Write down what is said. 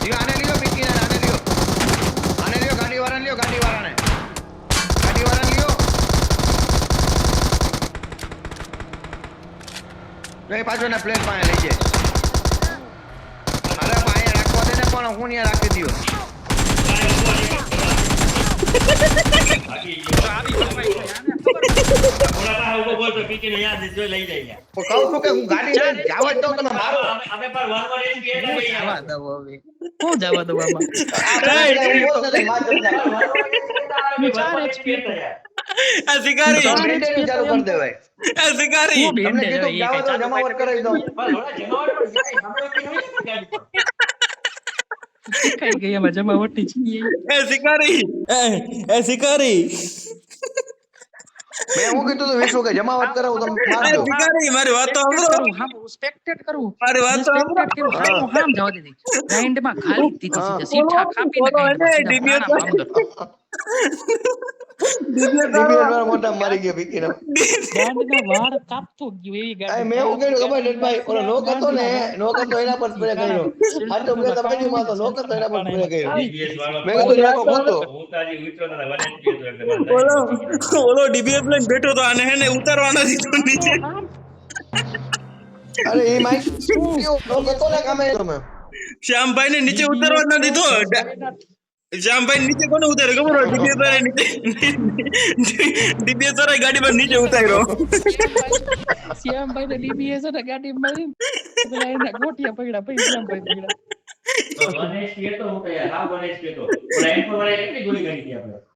લ્યો આને લ્યો પીકી આને લ્યો ગાડી વાળાને લ્યો ગાડી વાળાને લ્યો નહીં પાછો ને પ્લેન પાસે લઈ જાય અરે પાસે રાખવા દે ને પણ હું ત્યાં રાખી દઉં કહું છું કે હું ગાડી જવા દઉં તમે મારો હું જવા દઉં આમાં આ શિકારી ચાલુ કરી દેવાય આ શિકારી તમને કીધું જવા દો જમાવટ કરાવી દઉં કઈ ગઈ આમાં જમાવટી છીએ એ શિકારી એ શિકારી મેં હું કીધું તો વિશ્વ કે જમાવટ કરાવું તમે માર દો શિકારી મારી વાત તો સાંભળો હા સ્પેક્ટેટ કરું મારી વાત તો સાંભળો હામ જવા દીધી ગ્રાઇન્ડમાં ખાલી દીધી સીધા કાપીને દિવ્યા મોટા મારી ગયા પીકીનો ગાંડના વાળ કાપતો ગયો એવી ગાંડ મેં હું કહ્યું ખબર ભાઈ ઓલો નોક હતો ને નોક હતો એના પર સ્પ્રે કર્યો આ તો મેં તમને માં તો નોક હતો એના પર સ્પ્રે કર્યો મેં કીધું નાકો ખોતો ઓલો ડીબીએસ લઈને બેઠો તો આને હેને ઉતારવાના દીધો નીચે અરે એ માઈક નોક હતો ને કામે તમે શ્યામભાઈ ને નીચે ઉતારવા ના દીધો શ્યામભાઈ નીચે કોને ઉતાર્યો ખબર હોય ડીબીએસ વાળા નીચે ડીબીએસ વાળા ગાડી પર નીચે ઉતાર્યો શ્યામભાઈ ને ડીબીએસ ને ગાડી મારી પેલા એના ગોટિયા પડ્યા પછી શ્યામભાઈ પડ્યા ગણેશ કે તો હું યાર હા ગણેશ કે તો ઓલા એમ પર કેટલી ગોળી ગણી હતી આપણે